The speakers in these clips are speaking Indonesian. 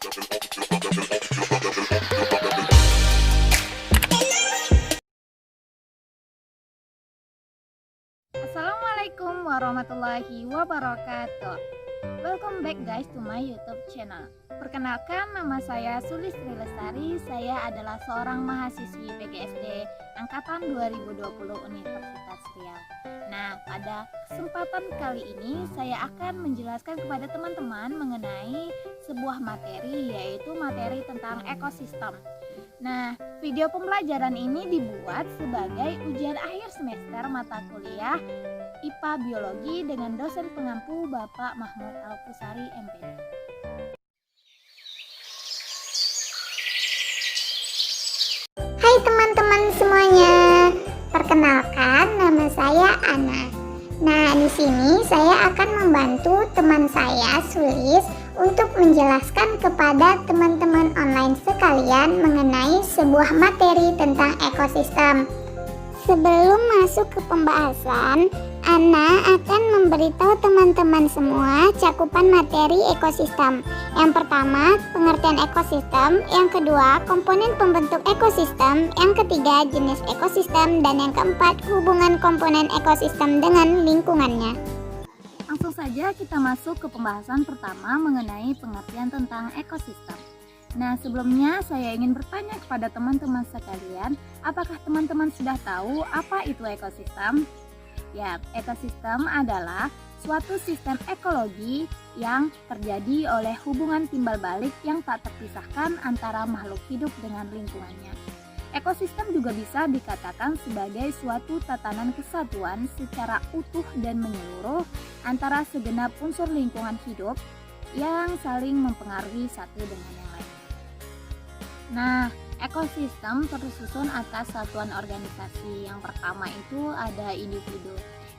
Assalamualaikum warahmatullahi wabarakatuh. Welcome back guys to my YouTube channel. Perkenalkan, nama saya Sulistri Lestari. Saya adalah seorang mahasiswi PGSD angkatan 2020 Universitas Riau. Nah, pada kesempatan kali ini saya akan menjelaskan kepada teman-teman mengenai sebuah materi, yaitu materi tentang ekosistem. Nah, video pembelajaran ini dibuat sebagai ujian akhir semester mata kuliah IPA Biologi dengan dosen pengampu Bapak Mahmud Al-Fusari, MPD. Hai teman-teman semuanya, perkenalkan nama saya Ana. Nah, di sini saya akan membantu teman saya Sulis untuk menjelaskan kepada teman-teman online sekalian mengenai sebuah materi tentang ekosistem. Sebelum masuk ke pembahasan, Ana akan memberitahu teman-teman semua cakupan materi ekosistem. Yang pertama, pengertian ekosistem. Yang kedua, komponen pembentuk ekosistem. Yang ketiga, jenis ekosistem. Dan yang keempat, hubungan komponen ekosistem dengan lingkungannya. Langsung saja kita masuk ke pembahasan pertama mengenai pengertian tentang ekosistem. Nah, sebelumnya saya ingin bertanya kepada teman-teman sekalian, apakah teman-teman sudah tahu apa itu ekosistem? Ya, ekosistem adalah suatu sistem ekologi yang terjadi oleh hubungan timbal balik yang tak terpisahkan antara makhluk hidup dengan lingkungannya. Ekosistem juga bisa dikatakan sebagai suatu tatanan kesatuan secara utuh dan menyeluruh antara segenap unsur lingkungan hidup yang saling mempengaruhi satu dengan yang lain. Nah, ekosistem tersusun atas satuan organisasi. Yang pertama itu ada individu.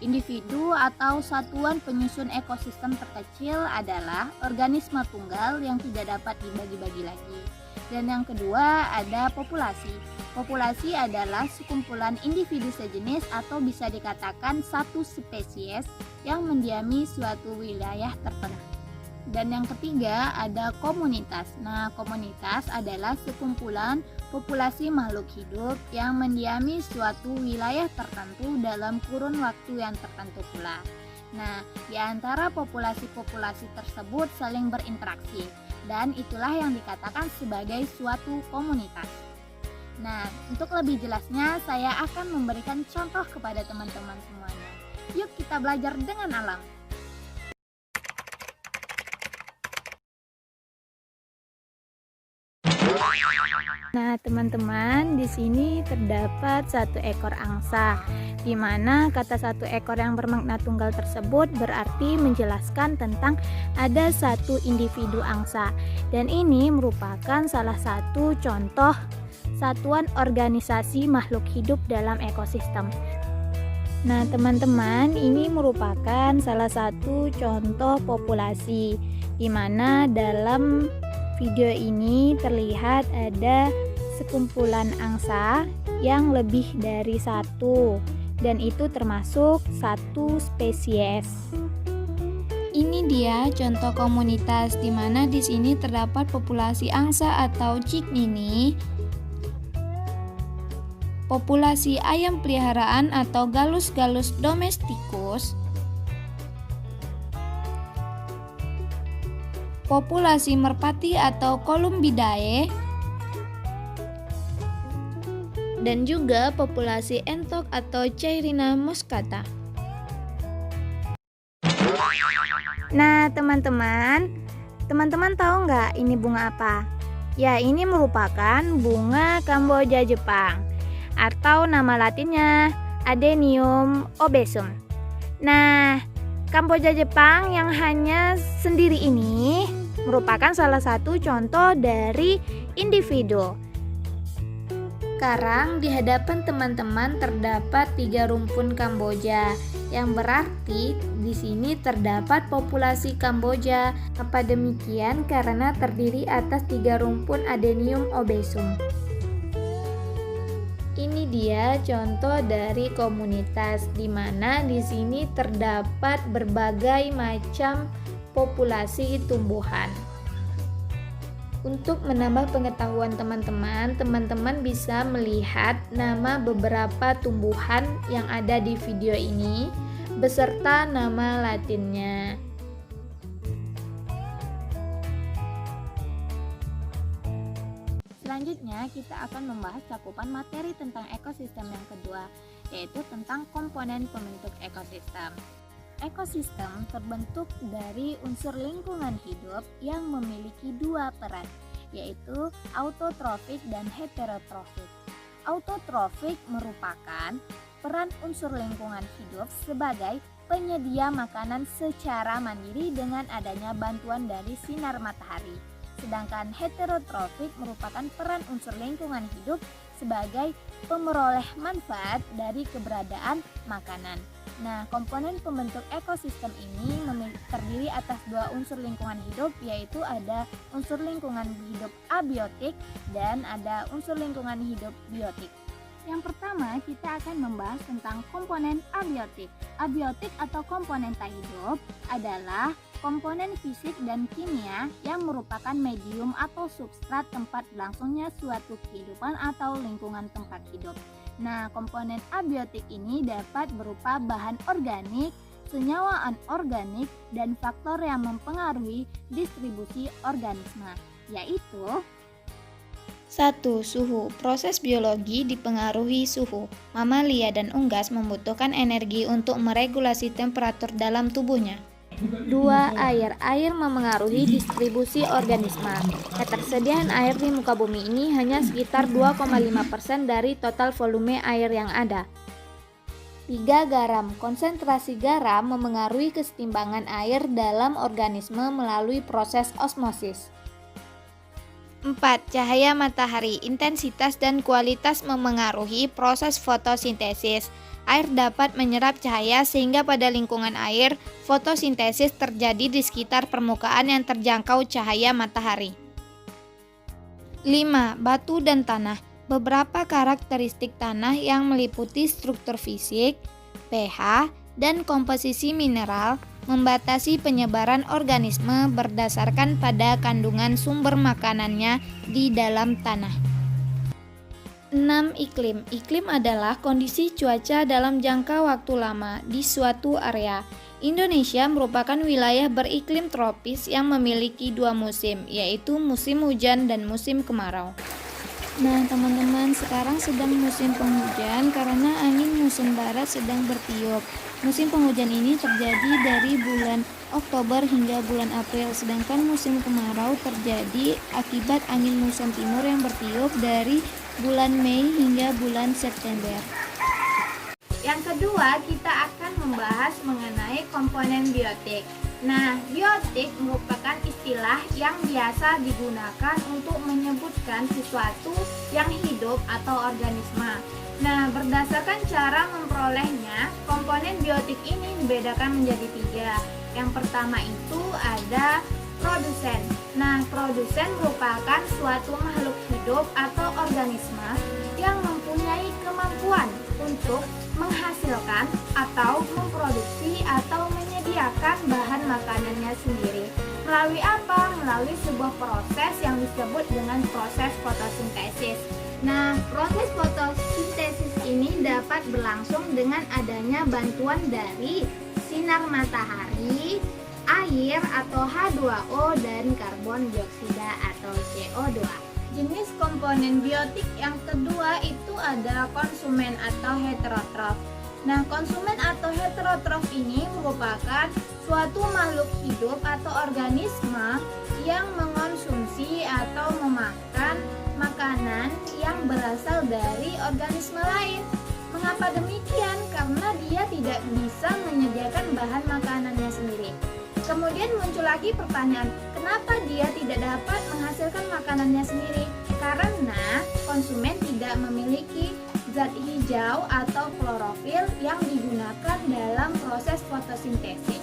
Individu atau satuan penyusun ekosistem terkecil adalah organisme tunggal yang tidak dapat dibagi-bagi lagi. Dan yang kedua ada populasi. Populasi adalah sekumpulan individu sejenis atau bisa dikatakan satu spesies yang mendiami suatu wilayah tertentu. Dan yang ketiga ada komunitas. Nah, komunitas adalah sekumpulan populasi makhluk hidup yang mendiami suatu wilayah tertentu dalam kurun waktu yang tertentu pula. Nah, di antara populasi-populasi tersebut saling berinteraksi dan itulah yang dikatakan sebagai suatu komunitas. Nah, untuk lebih jelasnya saya akan memberikan contoh kepada teman-teman semuanya. Yuk kita belajar dengan alam. Nah, teman-teman, di sini terdapat satu ekor angsa, di mana kata satu ekor yang bermakna tunggal tersebut berarti menjelaskan tentang ada satu individu angsa, dan ini merupakan salah satu contoh satuan organisasi makhluk hidup dalam ekosistem. Nah, teman-teman, ini merupakan salah satu contoh populasi, di mana dalam video ini terlihat ada sekumpulan angsa yang lebih dari satu, dan itu termasuk satu spesies. Ini dia contoh komunitas, di mana di sini terdapat populasi angsa atau cicnini, populasi ayam peliharaan atau Gallus domesticus, populasi merpati atau Columbidae, dan juga populasi entok atau Cairina moschata. Nah, teman-teman tahu nggak ini bunga apa? Ya, ini merupakan bunga Kamboja Jepang, atau nama latinnya Adenium obesum. Nah, Kamboja Jepang yang hanya sendiri ini merupakan salah satu contoh dari individu. Sekarang di hadapan teman-teman terdapat 3 rumpun Kamboja, yang berarti di sini terdapat populasi Kamboja. Apa demikian? Karena terdiri atas 3 rumpun Adenium obesum. Ini dia contoh dari komunitas, di mana di sini terdapat berbagai macam populasi tumbuhan. Untuk menambah pengetahuan teman-teman bisa melihat nama beberapa tumbuhan yang ada di video ini beserta nama latinnya. Selanjutnya, kita akan membahas cakupan materi tentang ekosistem yang kedua, yaitu tentang komponen pembentuk ekosistem. Ekosistem terbentuk dari unsur lingkungan hidup yang memiliki dua peran, yaitu autotrofik dan heterotrofik. Autotrofik merupakan peran unsur lingkungan hidup sebagai penyedia makanan secara mandiri dengan adanya bantuan dari sinar matahari. Sedangkan heterotrofik merupakan peran unsur lingkungan hidup sebagai pemeroleh manfaat dari keberadaan makanan. Nah, komponen pembentuk ekosistem ini terdiri atas dua unsur lingkungan hidup, yaitu ada unsur lingkungan hidup abiotik dan ada unsur lingkungan hidup biotik. Yang pertama, kita akan membahas tentang komponen abiotik. Abiotik atau komponen tak hidup adalah komponen fisik dan kimia yang merupakan medium atau substrat tempat berlangsungnya suatu kehidupan atau lingkungan tempat hidup. Nah, komponen abiotik ini dapat berupa bahan organik, senyawa anorganik, dan faktor yang mempengaruhi distribusi organisme, yaitu 1. Suhu. Proses biologi dipengaruhi suhu. Mamalia dan unggas membutuhkan energi untuk meregulasi temperatur dalam tubuhnya. 2. Air. Air memengaruhi distribusi organisme. Ketersediaan air di muka bumi ini hanya sekitar 2,5% dari total volume air yang ada. 3. Garam. Konsentrasi garam memengaruhi kesetimbangan air dalam organisme melalui proses osmosis. 4. Cahaya matahari. Intensitas dan kualitas memengaruhi proses fotosintesis. Air dapat menyerap cahaya sehingga pada lingkungan air, fotosintesis terjadi di sekitar permukaan yang terjangkau cahaya matahari. 5. Batu dan tanah. Beberapa karakteristik tanah yang meliputi struktur fisik, pH, dan komposisi mineral membatasi penyebaran organisme berdasarkan pada kandungan sumber makanannya di dalam tanah. 6. Iklim. Iklim adalah kondisi cuaca dalam jangka waktu lama di suatu area. Indonesia merupakan wilayah beriklim tropis yang memiliki dua musim, yaitu musim hujan dan musim kemarau. Nah, teman-teman, sekarang sedang musim penghujan karena angin musim barat sedang bertiup. Musim penghujan ini terjadi dari bulan Oktober hingga bulan April, sedangkan musim kemarau terjadi akibat angin muson timur yang bertiup dari bulan Mei hingga bulan September. Yang kedua, kita akan membahas mengenai komponen biotik. Nah, biotik merupakan istilah yang biasa digunakan untuk menyebutkan sesuatu yang hidup atau organisme. Nah, berdasarkan cara memperolehnya, komponen biotik ini dibedakan menjadi 3. Yang pertama itu ada produsen. Nah, produsen merupakan suatu makhluk hidup atau organisme yang mempunyai kemampuan untuk menghasilkan atau memproduksi atau menyediakan bahan makanannya sendiri. Melalui apa? Melalui sebuah proses yang disebut dengan proses fotosintesis. Nah, proses fotosintesis ini dapat berlangsung dengan adanya bantuan dari sinar matahari, air atau H2O, dan karbon dioksida atau CO2. Jenis komponen biotik yang kedua itu ada konsumen atau heterotrof. Nah, konsumen atau heterotrof ini merupakan suatu makhluk hidup atau organisme yang mengonsumsi atau memakan makanan yang berasal dari organisme lain. Mengapa demikian? Karena dia tidak bisa menyediakan bahan makanannya sendiri. Kemudian muncul lagi pertanyaan, kenapa dia tidak dapat menghasilkan makanannya sendiri? Karena konsumen tidak memiliki zat hijau atau klorofil yang digunakan dalam proses fotosintesis.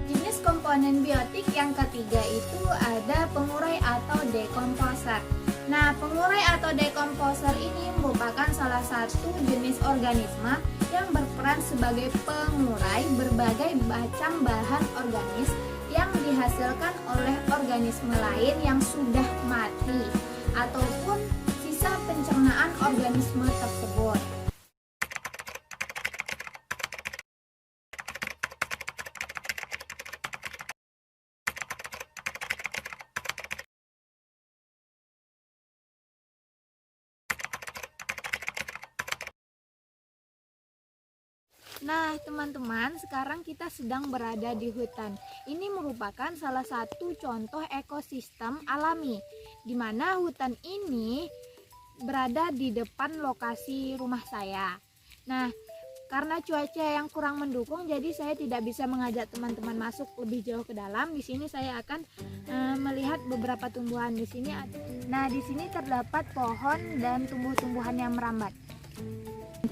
Jenis komponen biotik yang ketiga itu ada pengurai atau dekomposer. Nah, pengurai atau dekomposer ini merupakan salah satu jenis organisme yang berperan sebagai pengurai berbagai macam bahan organis yang dihasilkan oleh organisme lain yang sudah mati ataupun sisa pencernaan organisme tersebut. Nah, teman-teman, sekarang kita sedang berada di hutan. Ini merupakan salah satu contoh ekosistem alami, di mana hutan ini berada di depan lokasi rumah saya. Nah, karena cuaca yang kurang mendukung, jadi saya tidak bisa mengajak teman-teman masuk lebih jauh ke dalam. Di sini saya akan melihat beberapa tumbuhan di sini. Nah, di sini terdapat pohon dan tumbuh-tumbuhan yang merambat.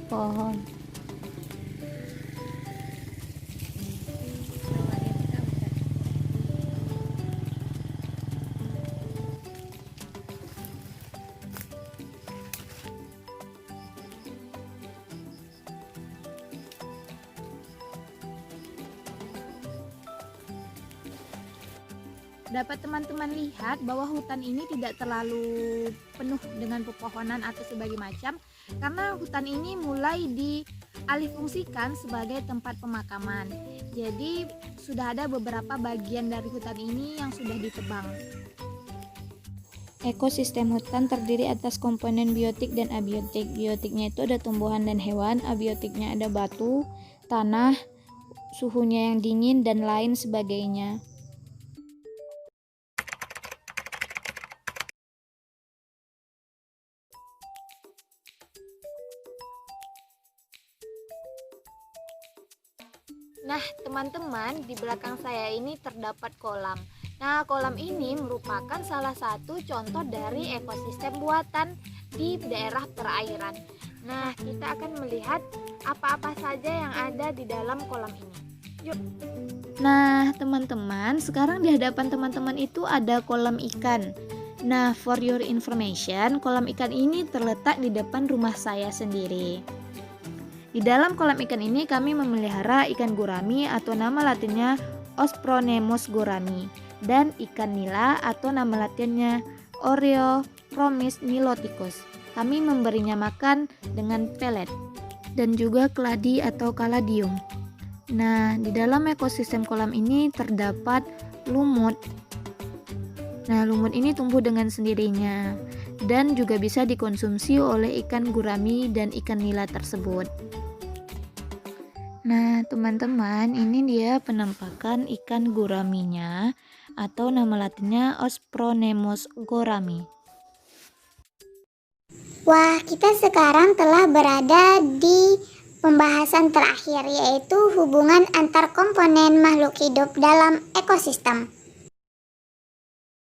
Pohon. Dapat teman-teman lihat bahwa hutan ini tidak terlalu penuh dengan pepohonan atau sebagai macam, karena hutan ini mulai dialihfungsikan sebagai tempat pemakaman. Jadi sudah ada beberapa bagian dari hutan ini yang sudah ditebang. Ekosistem hutan terdiri atas komponen biotik dan abiotik. Biotiknya itu ada tumbuhan dan hewan, abiotiknya ada batu, tanah, suhunya yang dingin, dan lain sebagainya. Nah, teman-teman, di belakang saya ini terdapat kolam. Nah, kolam ini merupakan salah satu contoh dari ekosistem buatan di daerah perairan. Nah, kita akan melihat apa-apa saja yang ada di dalam kolam ini. Yuk. Nah, teman-teman, sekarang di hadapan teman-teman itu ada kolam ikan. Nah, for your information, kolam ikan ini terletak di depan rumah saya sendiri. Di dalam kolam ikan ini kami memelihara ikan gurami atau nama latinnya Ospronemus gurami dan ikan nila atau nama latinnya Oreochromis niloticus. Kami memberinya makan dengan pelet dan juga keladi atau kaladium. Nah, di dalam ekosistem kolam ini terdapat lumut. Nah, lumut ini tumbuh dengan sendirinya dan juga bisa dikonsumsi oleh ikan gurami dan ikan nila tersebut. Nah, teman-teman, ini dia penampakan ikan guraminya atau nama latinnya Ospronemus gurami. Wah, kita sekarang telah berada di pembahasan terakhir, yaitu hubungan antar komponen makhluk hidup dalam ekosistem.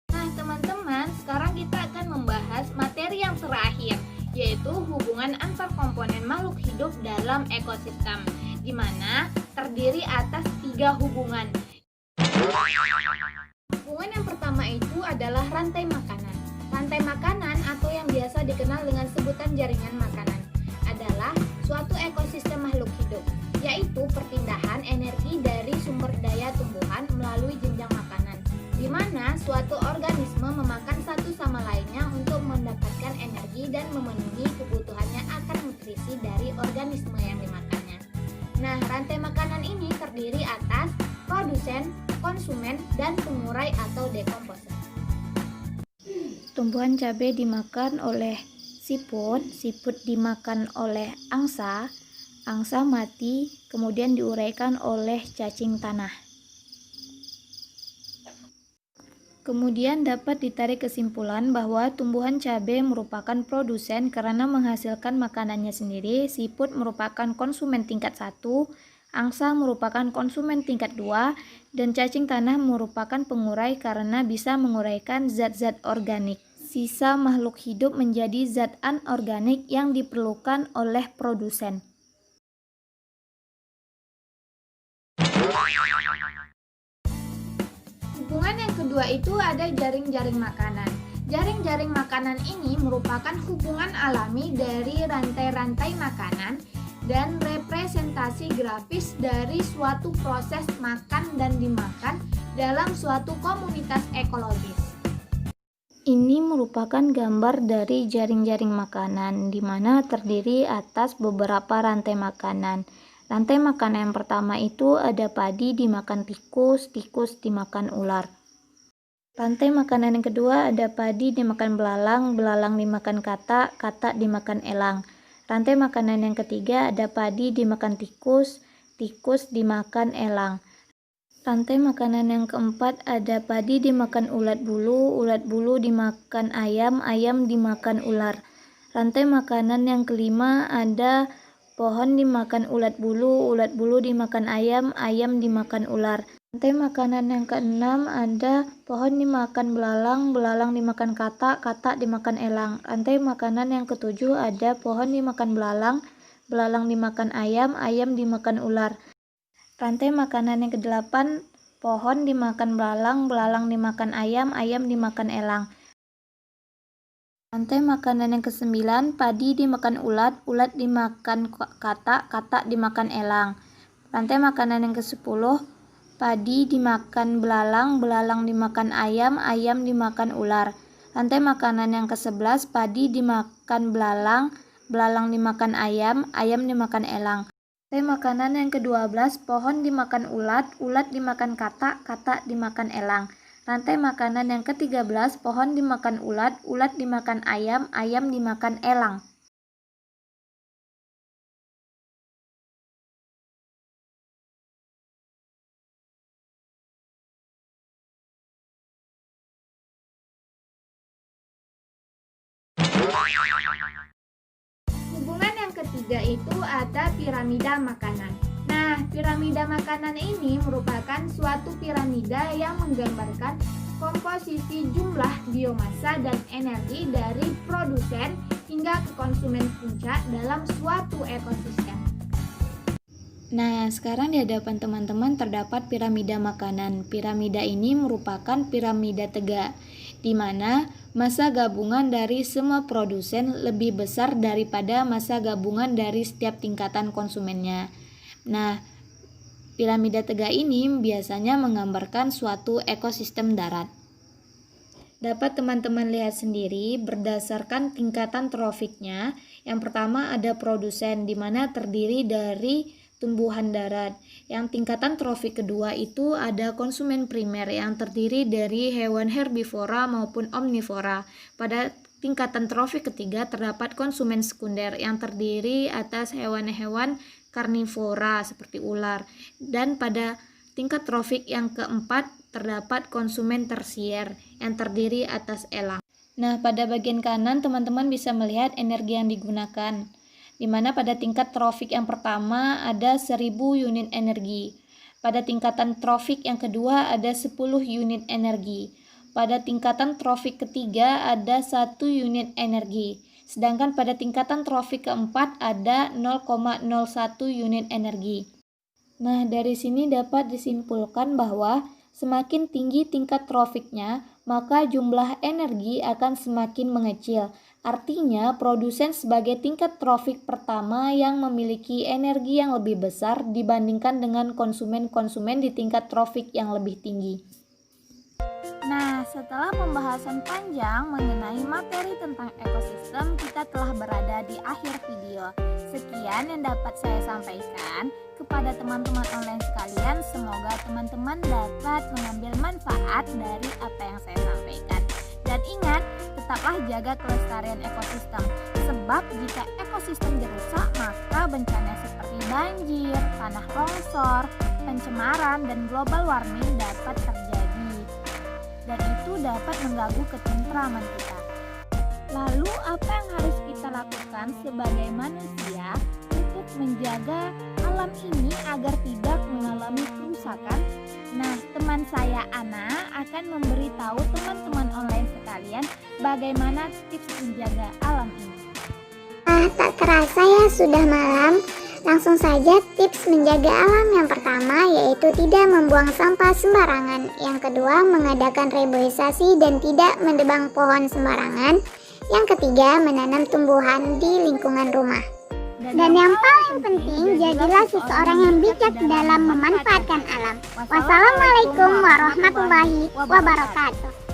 Nah, teman-teman, sekarang kita akan membahas materi yang terakhir, yaitu hubungan antar komponen makhluk hidup dalam ekosistem, di mana terdiri atas 3 hubungan. Hubungan yang pertama itu adalah rantai makanan. Rantai makanan atau yang biasa dikenal dengan sebutan jaringan makanan adalah suatu ekosistem makhluk hidup, yaitu perpindahan energi dari sumber daya tumbuhan melalui jenjang makanan, di mana suatu organisme memakan satu sama lainnya untuk mendapatkan energi dan memenuhi kebutuhannya akan nutrisi dari organisme yang dimakannya. Nah, rantai makanan ini terdiri atas produsen, konsumen, dan pengurai atau dekomposer. Tumbuhan cabai dimakan oleh siput, siput dimakan oleh angsa, angsa mati, kemudian diuraikan oleh cacing tanah. Kemudian dapat ditarik kesimpulan bahwa tumbuhan cabai merupakan produsen karena menghasilkan makanannya sendiri, siput merupakan konsumen tingkat 1, angsa merupakan konsumen tingkat 2, dan cacing tanah merupakan pengurai karena bisa menguraikan zat-zat organik. Sisa makhluk hidup menjadi zat anorganik yang diperlukan oleh produsen. Hubungan yang kedua itu ada jaring-jaring makanan. Jaring-jaring makanan ini merupakan hubungan alami dari rantai-rantai makanan dan representasi grafis dari suatu proses makan dan dimakan dalam suatu komunitas ekologis. Ini merupakan gambar dari jaring-jaring makanan, di mana terdiri atas beberapa rantai makanan. Rantai makanan yang pertama itu ada padi dimakan tikus, tikus dimakan ular. Rantai makanan yang kedua ada padi dimakan belalang, belalang dimakan katak, katak dimakan elang. Rantai makanan yang ketiga ada padi dimakan tikus, tikus dimakan elang. Rantai makanan yang keempat ada padi dimakan ulat bulu dimakan ayam, ayam dimakan ular. Rantai makanan yang kelima ada pohon dimakan ulat bulu dimakan ayam, ayam dimakan ular. Rantai makanan yang keenam ada pohon dimakan belalang, belalang dimakan katak, katak dimakan elang. Rantai makanan yang ketujuh ada pohon dimakan belalang, belalang dimakan ayam, ayam dimakan ular. Rantai makanan yang kedelapan, pohon dimakan belalang, belalang dimakan ayam, ayam dimakan elang. Rantai makanan yang kesembilan, padi dimakan ulat, ulat dimakan katak, katak dimakan elang. Rantai makanan yang kesepuluh, padi dimakan belalang, belalang dimakan ayam, ayam dimakan ular. Rantai makanan yang kesebelas, padi dimakan belalang, belalang dimakan ayam, ayam dimakan elang. Rantai makanan yang ke-12, pohon dimakan ulat, ulat dimakan katak, katak dimakan elang. Rantai makanan yang ke-13, pohon dimakan ulat, ulat dimakan ayam, ayam dimakan elang. Hubungan yang ketiga itu ada piramida makanan. Nah, piramida makanan ini merupakan suatu piramida yang menggambarkan komposisi jumlah biomasa dan energi dari produsen hingga ke konsumen puncak dalam suatu ekosistem. Nah, sekarang di hadapan teman-teman terdapat piramida makanan. Piramida ini merupakan piramida tegak, di mana massa gabungan dari semua produsen lebih besar daripada massa gabungan dari setiap tingkatan konsumennya. Nah, piramida tegak ini biasanya menggambarkan suatu ekosistem darat. Dapat teman-teman lihat sendiri berdasarkan tingkatan trofiknya. Yang pertama ada produsen, di mana terdiri dari tumbuhan darat. Yang tingkatan trofik kedua itu ada konsumen primer yang terdiri dari hewan herbivora maupun omnivora. Pada tingkatan trofik ketiga terdapat konsumen sekunder yang terdiri atas hewan-hewan karnivora seperti ular. Dan pada tingkat trofik yang keempat terdapat konsumen tersier yang terdiri atas elang. Nah, pada bagian kanan teman-teman bisa melihat energi yang digunakan, di mana pada tingkat trofik yang pertama ada 1000 unit energi. Pada tingkatan trofik yang kedua ada 10 unit energi. Pada tingkatan trofik ketiga ada 1 unit energi. Sedangkan pada tingkatan trofik keempat ada 0,01 unit energi. Nah, dari sini dapat disimpulkan bahwa semakin tinggi tingkat trofiknya, maka jumlah energi akan semakin mengecil. Artinya, produsen sebagai tingkat trofik pertama yang memiliki energi yang lebih besar dibandingkan dengan konsumen-konsumen di tingkat trofik yang lebih tinggi. Nah, setelah pembahasan panjang mengenai materi tentang ekosistem, kita telah berada di akhir video. Sekian yang dapat saya sampaikan kepada teman-teman online sekalian. Semoga teman-teman dapat mengambil manfaat dari apa yang saya sampaikan. Dan ingat, tetaplah jaga kelestarian ekosistem. Sebab jika ekosistem dirusak, maka bencana seperti banjir, tanah longsor, pencemaran, dan global warming dapat terjadi. Dan itu dapat mengganggu ketentraman kita. Lalu apa yang harus kita lakukan sebagai manusia untuk menjaga alam ini agar tidak mengalami kerusakan? Nah, teman saya Ana akan memberitahu teman-teman online sekalian bagaimana tips menjaga alam ini. Tak terasa ya sudah malam. Langsung saja tips menjaga alam yang pertama yaitu tidak membuang sampah sembarangan. Yang kedua, mengadakan reboisasi dan tidak menebang pohon sembarangan. Yang ketiga, menanam tumbuhan di lingkungan rumah. Dan yang paling penting, jadilah seseorang yang bijak dalam memanfaatkan alam. Wassalamualaikum warahmatullahi wabarakatuh.